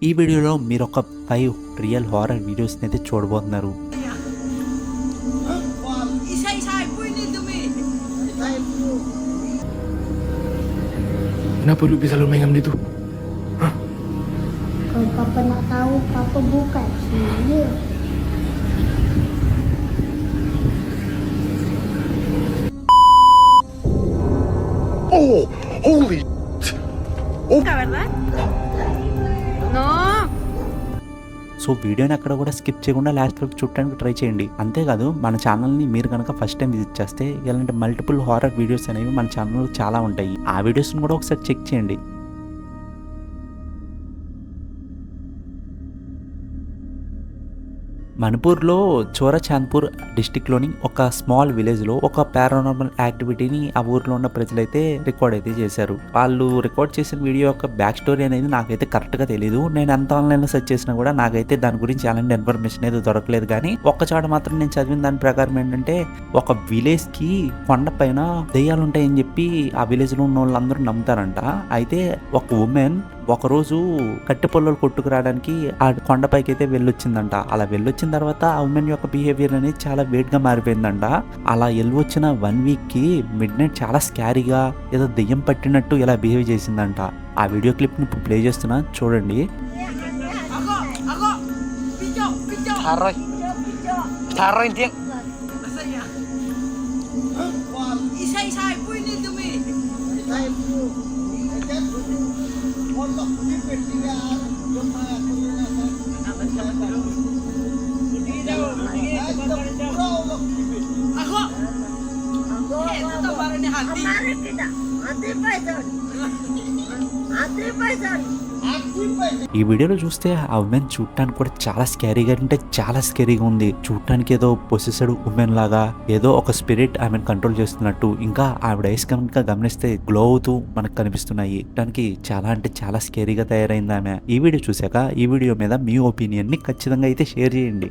ఈ వీడియోలో మీరు ఒక 5 రియల్ హారర్ వీడియోస్ని అయితే చూడబోతున్నారు. Kenapa lu bisa lu main gitu? Hah? Kalau papa nak tahu, papa bukan dia. Oh, holy! ¿Verdad? No. So వీడియోని అక్కడ కూడా స్కిప్ చేయకుండా లాస్ట్ వరకు చూడడానికి ట్రై చేయండి. అంతేకాదు మన ఛానల్ని మీరు కనుక ఫస్ట్ టైం విజిట్ చేస్తే ఇలాంటి మల్టిపుల్ హారర్ వీడియోస్ అనేవి మన ఛానల్లో చాలా ఉంటాయి. ఆ వీడియోస్ని కూడా ఒకసారి చెక్ చేయండి. మణిపూర్లో చోరాచాంద్పూర్ డిస్టిక్లోని ఒక స్మాల్ విలేజ్లో ఒక పారానార్మల్ యాక్టివిటీని ఆ ఊర్లో ఉన్న ప్రజలైతే రికార్డ్ అయితే చేశారు. వాళ్ళు రికార్డ్ చేసిన వీడియో యొక్క బ్యాక్ స్టోరీ అనేది నాకైతే కరెక్ట్గా తెలియదు. నేను ఎంత ఆన్లైన్లో సెర్చ్ చేసినా కూడా నాకైతే దాని గురించి ఎలాంటి ఇన్ఫర్మేషన్ అయితే దొరకలేదు. కానీ ఒక్క చోట మాత్రం నేను చదివిన దాని ప్రకారం ఏంటంటే ఒక విలేజ్కి కొండ పైన దెయ్యాలు ఉంటాయని చెప్పి ఆ విలేజ్లో ఉన్న వాళ్ళందరూ నమ్ముతారంట. అయితే ఒక ఉమెన్ ఒకరోజు కట్టె పొల్లలు కొట్టుకురావడానికి ఆ కొండపైకి అయితే వెళ్ళొచ్చిందంట. అలా వెళ్ళొచ్చిన తర్వాత ఆ ఉమెన్ యొక్క బిహేవియర్ అనేది చాలా వేట్ గా మారిపోయిందంట. అలా వెళ్ళొచ్చిన 1 వీక్ కి మిడ్ నైట్ చాలా స్కారీగా ఏదో దెయ్యం పట్టినట్టు ఇలా బిహేవ్ చేసిందంట. ఆ వీడియో క్లిప్ ని ఇప్పుడు ప్లే చేస్తున్నా, చూడండి. Kemarin tidak, hati pasan. ఈ వీడియోలో చూస్తే ఆ ఉమెన్ చూడటానికి కూడా చాలా స్కేరీగా అంటే చాలా స్కేరీగా ఉంది. చూడటానికి ఏదో పొసెసెడ్ ఉమెన్ లాగా, ఏదో ఒక స్పిరిట్ ఆమెను కంట్రోల్ చేస్తున్నట్టు, ఇంకా ఆవిడ ఐస్ కనుక గమనిస్తే గ్లో అవుతూ మనకు కనిపిస్తున్నాయి. చూడటానికి చాలా అంటే చాలా స్కేరీగా తయారైంది ఆమె. ఈ వీడియో చూసాక ఈ వీడియో మీద మీ ఒపీనియన్ ని ఖచ్చితంగా అయితే షేర్ చేయండి.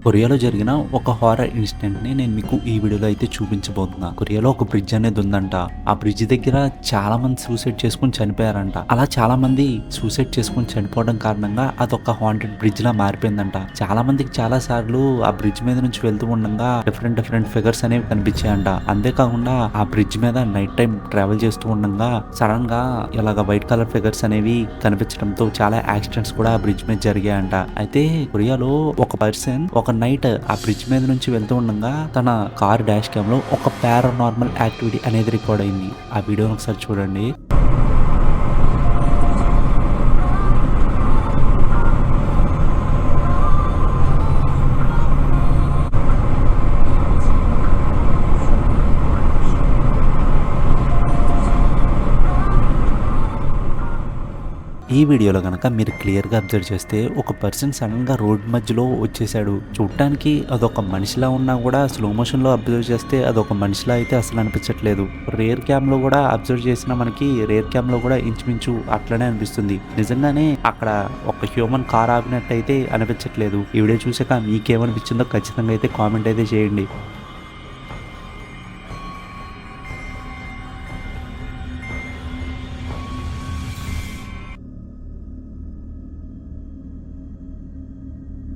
కొరియాలో జరిగిన ఒక హారర్ ఇన్సిడెంట్ ని నేను మీకు ఈ వీడియోలో అయితే చూపించబోతున్నా. కొరియాలో ఒక బ్రిడ్జ్ అనేది ఉందంట. ఆ బ్రిడ్జ్ దగ్గర చాలా మంది సూసైడ్ చేసుకుని చనిపోయారంట. అలా చాలా మంది సూసైడ్ చేసుకుని చనిపోవడం కారణంగా అదొక హాంటెడ్ బ్రిడ్జ్ లా మారిపోయిందంట. చాలా మందికి చాలా సార్లు ఆ బ్రిడ్జ్ మీద నుంచి వెళ్తూ ఉండగా డిఫరెంట్ ఫిగర్స్ అనేవి కనిపించాయంట. అంతేకాకుండా ఆ బ్రిడ్జ్ మీద నైట్ టైం ట్రావెల్ చేస్తూ ఉండగా సడన్ గా ఇలాగ వైట్ కలర్ ఫిగర్స్ అనేవి కనిపించడంతో చాలా యాక్సిడెంట్స్ కూడా ఆ బ్రిడ్జ్ మీద జరిగాయంట. అయితే కొరియాలో ఒక పర్సన్ ఒక నైట్ ఆ బ్రిడ్జ్ మీద నుంచి వెళ్తూ ఉండగా తన కార్ డాష్ క్యామ్ లో ఒక పారానార్మల్ యాక్టివిటీ అనేది రికార్డ్ అయింది. ఆ వీడియోని ఒకసారి చూడండి. ఈ వీడియోలో కనుక మీరు క్లియర్గా అబ్జర్వ్ చేస్తే ఒక పర్సన్ సడన్గా రోడ్ మధ్యలో వచ్చేసాడు. చూడటానికి అదొక మనిషిలా ఉన్నా కూడా స్లో మోషన్లో అబ్జర్వ్ చేస్తే అదొక మనిషిలా అయితే అసలు అనిపించట్లేదు. రేర్ క్యామ్లో కూడా అబ్జర్వ్ చేసిన మనకి రేర్ క్యామ్లో కూడా ఇంచుమించు అట్లనే అనిపిస్తుంది. నిజంగానే అక్కడ ఒక హ్యూమన్ కార్ ఆపినట్టు అయితే అనిపించట్లేదు. ఈ వీడియో చూసాక మీకేమనిపించిందో ఖచ్చితంగా అయితే కామెంట్ అయితే చేయండి.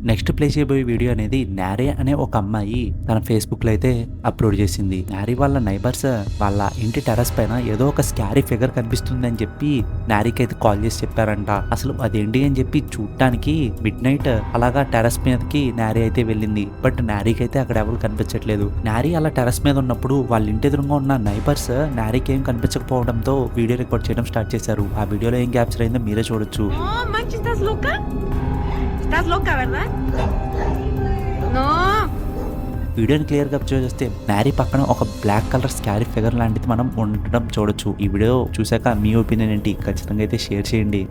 నెక్స్ట్ ప్లే చేయబోయే వీడియో అనేది నారీ అనే ఒక అమ్మాయి తన ఫేస్బుక్ లో అయితే అప్లోడ్ చేసింది. నారీ వాళ్ళ నైబర్స్ వాళ్ళ ఇంటి టెర్రస్ పైన ఏదో ఒక స్కారీ ఫిగర్ కనిపిస్తుంది అని చెప్పి నారీకి అయితే కాల్ చేసి చెప్పారంట. అసలు అదేంటి అని చెప్పి చూడటానికి మిడ్ నైట్ అలాగా టెర్రస్ మీదకి నారీ అయితే వెళ్ళింది. బట్ నారీకి అయితే అక్కడ ఎవరు కనిపించట్లేదు. నారీ అలా టెర్రస్ మీద ఉన్నప్పుడు వాళ్ళ ఇంటి ఎదురుగా ఉన్న నైబర్స్ నారీకి ఏం కనిపించకపోవడంతో వీడియో రికార్డ్ చేయడం స్టార్ట్ చేశారు. ఆ వీడియోలో ఏం క్యాప్చర్ అయిందో మీరే చూడొచ్చు. ¿Estás loca, verdad? No. వీడియోని క్లియర్ గా అబ్జర్వ్ చేస్తే మ్యారీ పక్కన ఒక బ్లాక్ కలర్ స్కారీ ఫిగర్ లాంటిది మనం ఉండడం చూడొచ్చు. ఈ వీడియో చూసాక మీ ఒపీనియన్ ఏంటి ఖచ్చితంగా అయితే షేర్ చేయండి.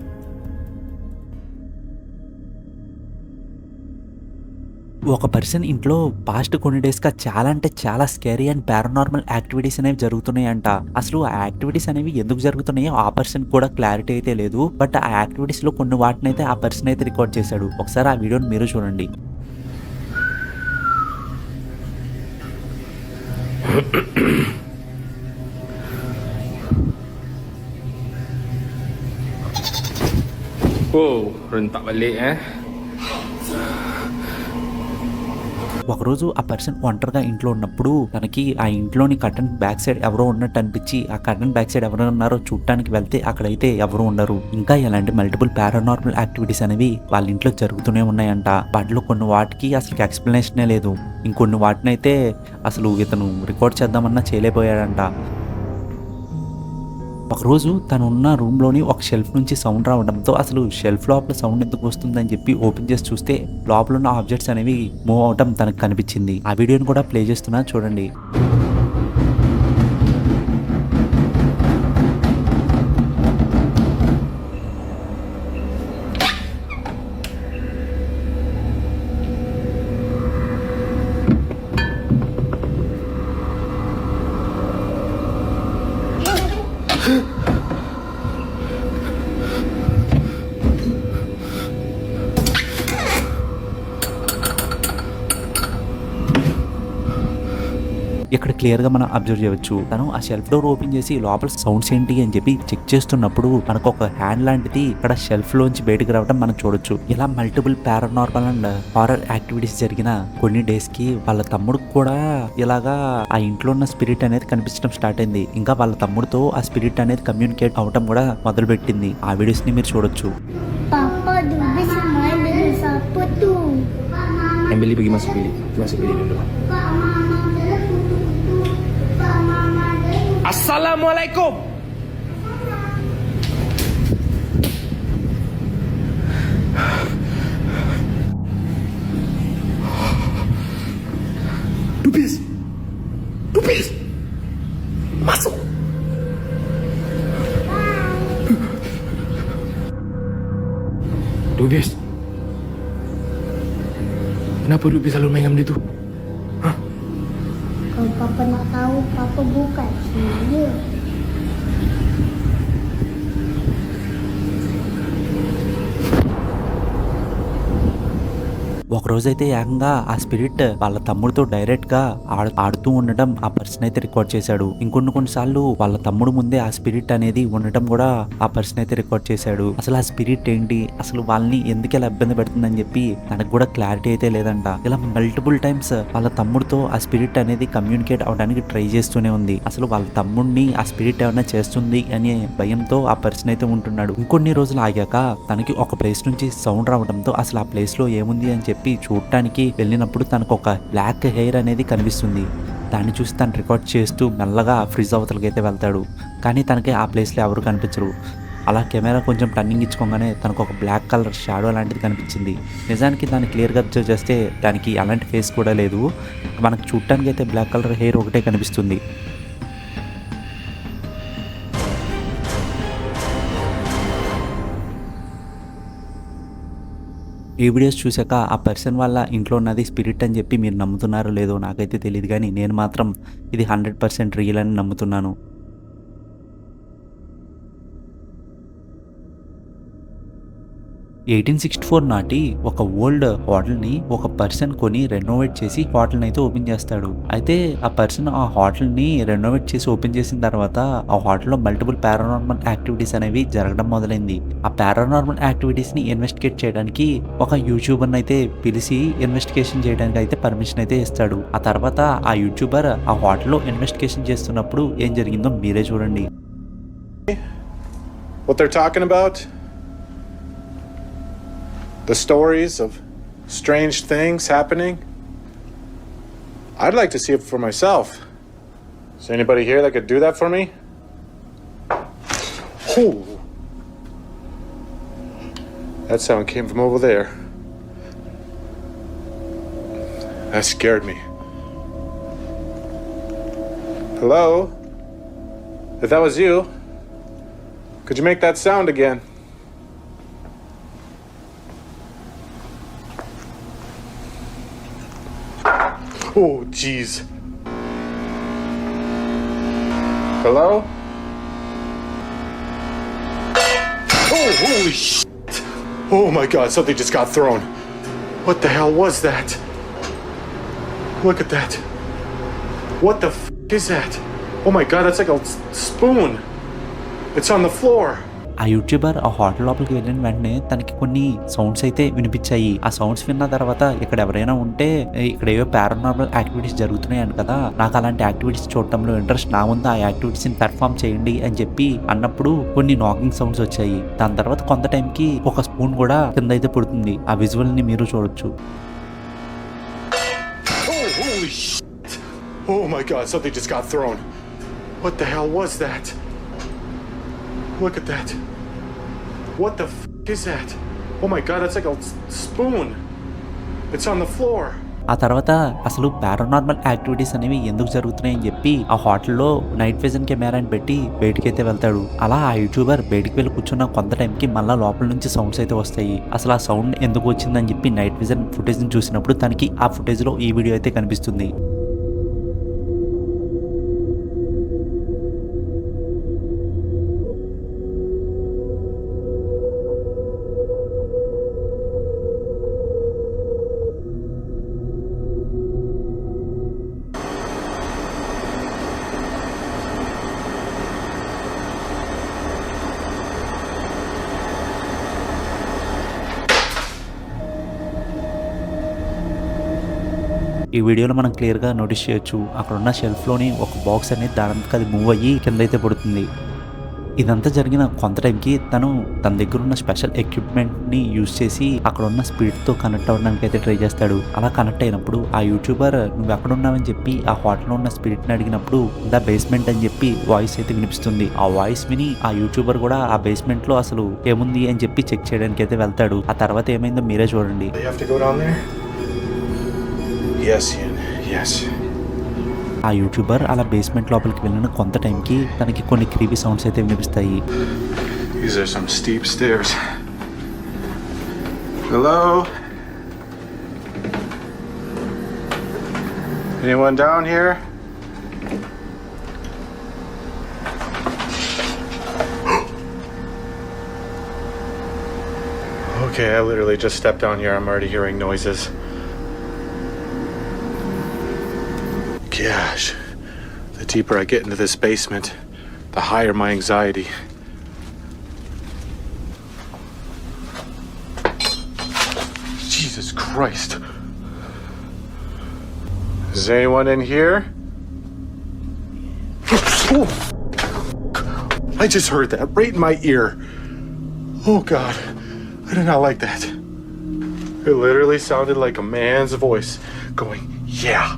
ఒక పర్సన్ ఇంట్లో పాస్ట్ కొన్ని డేస్గా చాలా అంటే చాలా స్కేరీ అండ్ పారానార్మల్ యాక్టివిటీస్ అనేవి జరుగుతున్నాయంట. అసలు ఆ యాక్టివిటీస్ అనేవి ఎందుకు జరుగుతున్నాయో ఆ పర్సన్ కూడా క్లారిటీ అయితే లేదు. బట్ ఆ యాక్టివిటీస్ లో కొన్ని వాటిని అయితే ఆ పర్సన్ అయితే రికార్డ్ చేశాడు. ఒకసారి ఆ వీడియోని మీరు చూడండి. Wow, rentak balik ఒకరోజు ఆ పర్సన్ ఒంటరిగా ఇంట్లో ఉన్నప్పుడు తనకి ఆ ఇంట్లోని కర్టన్ బ్యాక్ సైడ్ ఎవరో ఉన్నట్టు అనిపించి ఆ కర్టన్ బ్యాక్ సైడ్ ఎవరు ఉన్నారో చూడటానికి వెళ్తే అక్కడైతే ఎవరు ఉండరు. ఇంకా ఇలాంటి మల్టిపుల్ పారానార్మల్ యాక్టివిటీస్ అనేవి వాళ్ళ ఇంట్లో జరుగుతూనే ఉన్నాయంట. వాటిలో కొన్ని వాటికి అసలు ఎక్స్ప్లెనేషనే లేదు, ఇంకొన్ని వాటినైతే అసలు ఇతను రికార్డ్ చేద్దామన్నా చేయలేకపోయాడంట. ఒకరోజు తను ఉన్న రూమ్లోని ఒక షెల్ఫ్ నుంచి సౌండ్ రావడంతో అసలు షెల్ఫ్ లోపల సౌండ్ ఎందుకు వస్తుందని చెప్పి ఓపెన్ చేసి చూస్తే లోపల ఉన్న ఆబ్జెక్ట్స్ అనేవి మూవ్ అవడం తనకు కనిపించింది. ఆ వీడియోని కూడా ప్లే చేస్తున్నా చూడండి. ఇక్కడ క్లియర్గా మనం అబ్జర్వ్ చేయవచ్చు. తను ఆ షెల్ఫ్ డోర్ ఓపెన్ చేసి లోపల సౌండ్స్ ఏంటి అని చెప్పి చెక్ చేస్తున్నప్పుడు మనకు ఒక హ్యాండ్ లాంటిది ఇక్కడ షెల్ఫ్ లోంచి బయటకు రావడం మనం చూడొచ్చు. ఇలా multiple paranormal and horror activities జరిగిన కొన్ని డేస్ కి వాళ్ళ తమ్ముడికి కూడా ఇలాగా ఆ ఇంట్లో ఉన్న స్పిరిట్ అనేది కనిపించడం స్టార్ట్ అయింది. ఇంకా వాళ్ళ తమ్ముడితో ఆ స్పిరిట్ అనేది కమ్యూనికేట్ అవడం కూడా మొదలు పెట్టింది. ఆ వీడియోస్ ని మీరు చూడొచ్చు. Papa dubis main dengan siapa tu? Yang beli pergi masuk bilik. Masuk bilik dulu. Assalamualaikum. Dubis. Dubis. Masuk. Dubis. Kenapa Dubis selalu main dengan dia tu? Kalau Papa nak tahu, Papa bukan dia. ఒకరోజైతే ఏకంగా ఆ spirit వాళ్ళ తమ్ముడితో direct గా ఆడుతూ ఉండడం ఆ person అయితే record చేశాడు. కొన్నిసార్లు వాళ్ళ తమ్ముడు ముందే ఆ స్పిరిట్ అనేది ఉండటం కూడా ఆ పర్సన్ అయితే రికార్డ్ చేశాడు. అసలు ఆ స్పిరిట్ ఏంటి, అసలు వాళ్ళని ఎందుకు ఇలా ఇబ్బంది పెడుతుందని చెప్పి తనకు కూడా క్లారిటీ అయితే లేదంట. ఇలా మల్టిపుల్ టైమ్స్ వాళ్ళ తమ్ముడితో ఆ స్పిరిట్ అనేది కమ్యూనికేట్ అవడానికి ట్రై చేస్తూనే ఉంది. అసలు వాళ్ళ తమ్ముడిని ఆ స్పిరిట్ ఏమైనా చేస్తుంది అనే భయంతో ఆ పర్సన్ అయితే ఉంటున్నాడు. ఇంకొన్ని రోజులు ఆగాక తనకి ఒక ప్లేస్ నుంచి సౌండ్ రావడంతో అసలు ఆ ప్లేస్ లో ఏముంది అని చెప్పి చూడటానికి వెళ్ళినప్పుడు తనకు ఒక బ్లాక్ హెయిర్ అనేది కనిపిస్తుంది. దాన్ని చూసి తను రికార్డ్ చేస్తూ మెల్లగా ఫ్రిడ్జ్ అవతలకి అయితే వెళ్తాడు. కానీ తనకి ఆ ప్లేస్లో ఎవరు కనిపించరు. అలా కెమెరా కొంచెం టర్నింగ్ ఇచ్చుకోగానే తనకు ఒక బ్లాక్ కలర్ షాడో లాంటిది కనిపించింది. నిజానికి దాన్ని క్లియర్గా అబ్జర్వ్ చేస్తే దానికి అలాంటి ఫేస్ కూడా లేదు. మనకు చూడటానికి అయితే బ్లాక్ కలర్ హెయిర్ ఒకటే కనిపిస్తుంది. ఈ వీడియోస్ చూసాక ఆ పర్సన్ వాళ్ళ ఇంట్లో ఉన్నది స్పిరిట్ అని చెప్పి మీరు నమ్ముతున్నారో లేదో నాకైతే తెలియదు, కానీ నేను మాత్రం ఇది 100% రియల్ అని నమ్ముతున్నాను. 1864 నాటి ఒక ఓల్డ్ హోటల్ని ఒక పర్సన్ కొని రెనోవేట్ చేసి హోటల్ని అయితే ఓపెన్ చేస్తాడు. అయితే ఆ పర్సన్ ఆ హోటల్ని రెనోవేట్ చేసి ఓపెన్ చేసిన తర్వాత ఆ హోటల్లో మల్టిపుల్ పారానార్మల్ యాక్టివిటీస్ అనేవి జరగడం మొదలైంది. ఆ పారానార్మల్ యాక్టివిటీస్ని ఇన్వెస్టిగేట్ చేయడానికి ఒక యూట్యూబర్ని అయితే పిలిచి ఇన్వెస్టిగేషన్ చేయడానికి అయితే పర్మిషన్ అయితే ఇస్తాడు. ఆ తర్వాత ఆ యూట్యూబర్ ఆ హోటల్లో ఇన్వెస్టిగేషన్ చేస్తున్నప్పుడు ఏం జరిగిందో మీరే చూడండి. What they're talking about? The stories of strange things happening? I'd like to see it for myself. Is there anybody here that could do that for me? Oh. That sound came from over there. That scared me. Hello? If that was you, could you make that sound again? Oh, jeez. Hello? Oh, holy shit. Oh my God, something just got thrown. What the hell was that? Look at that. What the f*** is that? Oh my God, that's like a spoon. It's on the floor. ఆ YouTuber ఆ hotel లోపలికి వెళ్ళిన వెంటనే తనకి కొన్ని sounds అయితే వినిపించాయి. ఆ సౌండ్స్ విన్న తర్వాత ఇక్కడ ఎవరైనా ఉంటే ఇక్కడ ఏవో పారానార్మల్ యాక్టివిటీస్ జరుగుతున్నాయి కదా, నాకు అలాంటి యాక్టివిటీస్ చూడటంలో ఇంట్రెస్ట్, నా ముందు ఆ యాక్టివిటీస్ ని పెర్ఫామ్ చేయండి అని చెప్పి అన్నప్పుడు కొన్ని నాకింగ్ సౌండ్స్ వచ్చాయి. దాని తర్వాత కొంత టైంకి ఒక స్పూన్ కూడా కింద అయితే పడుతుంది. ఆ విజువల్ ని మీరు చూడొచ్చు. Oh, holy shit! Oh my god, something just got thrown. What the hell was that? Look at that. What the f is that? Oh my god, that's like a spoon. It's on the floor. ఆ తర్వాత అసలు paranormal activities అనేవి ఎందుకు జరుగుతున్నాయని చెప్పి ఆ హోటల్లో night vision కెమెరాని పెట్టి బయటికి అయితే వెళ్తాడు. అలా ఆ యూట్యూబర్ బయటికి వెళ్ళి కూర్చున్న కొంత టైంకి మళ్ళీ లోపల నుంచి సౌండ్స్ అయితే వస్తాయి. అసలు ఆ సౌండ్ ఎందుకు వచ్చిందని చెప్పి నైట్ విజన్ ఫుటేజ్ ని చూసినప్పుడు తనకి ఆ ఫుటేజ్ లో ఈ వీడియో అయితే కనిపిస్తుంది. ఈ వీడియోలో మనం క్లియర్గా నోటీస్ చేయొచ్చు, అక్కడ ఉన్న షెల్ఫ్లోని ఒక బాక్స్ అనేది దానికి అది మూవ్ అయ్యి కింద అయితే పడుతుంది. ఇదంతా జరిగిన కొంత టైంకి తను తన దగ్గర ఉన్న స్పెషల్ ఎక్విప్మెంట్ని యూజ్ చేసి అక్కడ ఉన్న స్పీడ్తో కనెక్ట్ అవ్వడానికి అయితే ట్రై చేస్తాడు. అలా కనెక్ట్ అయినప్పుడు ఆ యూట్యూబర్ నువ్వు ఎక్కడ ఉన్నావని చెప్పి ఆ హోటల్లో ఉన్న స్పిరిట్ని అడిగినప్పుడు ద బేస్మెంట్ అని చెప్పి వాయిస్ అయితే వినిపిస్తుంది. ఆ వాయిస్ విని ఆ యూట్యూబర్ కూడా ఆ బేస్మెంట్లో అసలు ఏముంది అని చెప్పి చెక్ చేయడానికి అయితే వెళ్తాడు. ఆ తర్వాత ఏమైందో మీరే చూడండి. You have to go down there? Yes, Ian. Yes. ఆ యూట్యూబర్ అలా బేస్మెంట్ లోపలికి వెళ్ళిన కొంత టైంకి తనకి కొన్ని క్రీపీ సౌండ్స్ అయితే వినిపిస్తాయి. These are some steep stairs. Hello? Anyone down here? Okay, I literally just stepped down here. I'm already hearing noises. Gosh, the deeper I get into this basement, the higher my anxiety. Jesus Christ. Is anyone in here? Oh, I just heard that right in my ear. Oh God, I did not like that. It literally sounded like a man's voice going, yeah.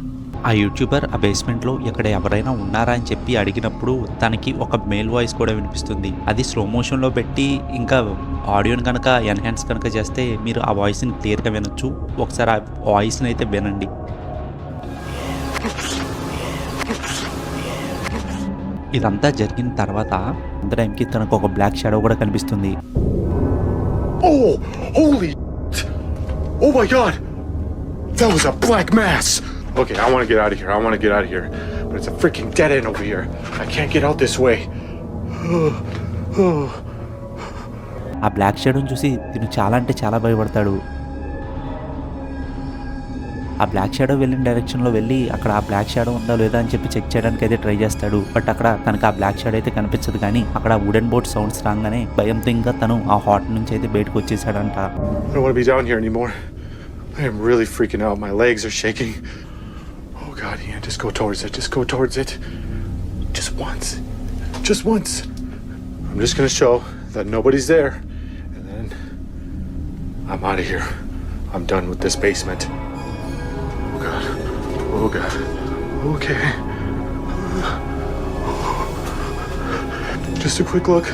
ఆ YouTuber ఆ బేస్మెంట్లో ఇక్కడ ఎవరైనా ఉన్నారా అని చెప్పి అడిగినప్పుడు తనకి ఒక మేల్ వాయిస్ కూడా వినిపిస్తుంది. అది స్లో మోషన్లో పెట్టి ఇంకా ఆడియోని కనుక ఎన్హాన్స్ కనుక చేస్తే మీరు ఆ వాయిస్ని క్లియర్గా వినొచ్చు. ఒకసారి ఆ వాయిస్ని అయితే వినండి. ఇదంతా జరిగిన తర్వాత అంత టైంకి తనకు ఒక బ్లాక్ షాడో కూడా కనిపిస్తుంది. Oh, holy shit. Oh my God. That was a black mass. Okay, I want to get out of here. I want to get out of here. But it's a freaking dead end over here. I can't get out this way. ఆ black షాడోని చూసి తిను చాలా అంటే చాలా భయపడతాడు. ఆ black shadow వెళ్ళిన డైరెక్షన్లో వెళ్ళి అక్కడ ఆ బ్లాక్ షాడో ఉందా లేదా అని చెప్పి చెక్ చేయడానికి అయితే ట్రై చేస్తాడు. బట్ అక్కడ తనకు ఆ బ్లాక్ షాడో అయితే కనిపించదు. కానీ అక్కడ వుడెన్ బోర్డ్ సౌండ్స్ రాగానే భయంతో ఇంకా తను ఆ హాట్ నుంచి అయితే బయటకు వచ్చేసాడంట. I don't want to be down here anymore. I am really freaking out. My legs are shaking. Oh God, Ian, just go towards it. Just go towards it. Just once. Just once. I'm just going to show that nobody's there. And then I'm out of here. I'm done with this basement. Oh God. Oh God. Okay. Just a quick look.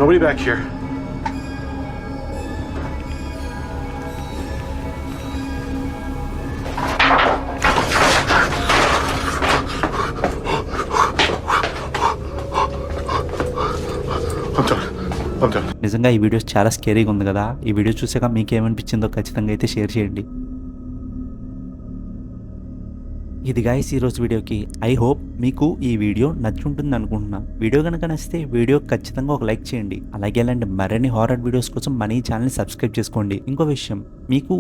Nobody back here. I'm done. నిజంగా ఈ videos చాలా స్కేరీగా ఉంది కదా. ఈ video చూసాక మీకు ఏమనిపించిందో ఖచ్చితంగా అయితే షేర్ చేయండి. ఇది గైస్ ఈరోజు వీడియోకి. ఐ హోప్ మీకు ఈ వీడియో నచ్చుంటుంది అనుకుంటున్నా. వీడియో కనుక నచ్చితే వీడియో ఖచ్చితంగా ఒక లైక్ చేయండి. అలాగే ఇలాంటి మరిన్ని హారర్ వీడియోస్ కోసం మన ఈ ఛానల్ని సబ్స్క్రైబ్ చేసుకోండి. ఇంకో విషయం, మీకు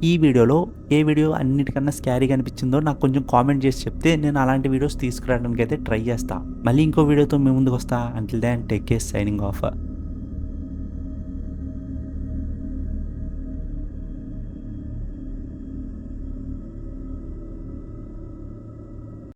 ఈ వీడియోలో ఏ వీడియో అన్నిటికన్నా స్కారీగా అనిపించిందో నాకు కొంచెం కామెంట్ చేసి చెప్తే నేను అలాంటి వీడియోస్ తీసుకురావడానికి అయితే ట్రై చేస్తా. మళ్ళీ ఇంకో వీడియోతో మీ ముందుకు వస్తా. Until then take care, signing of.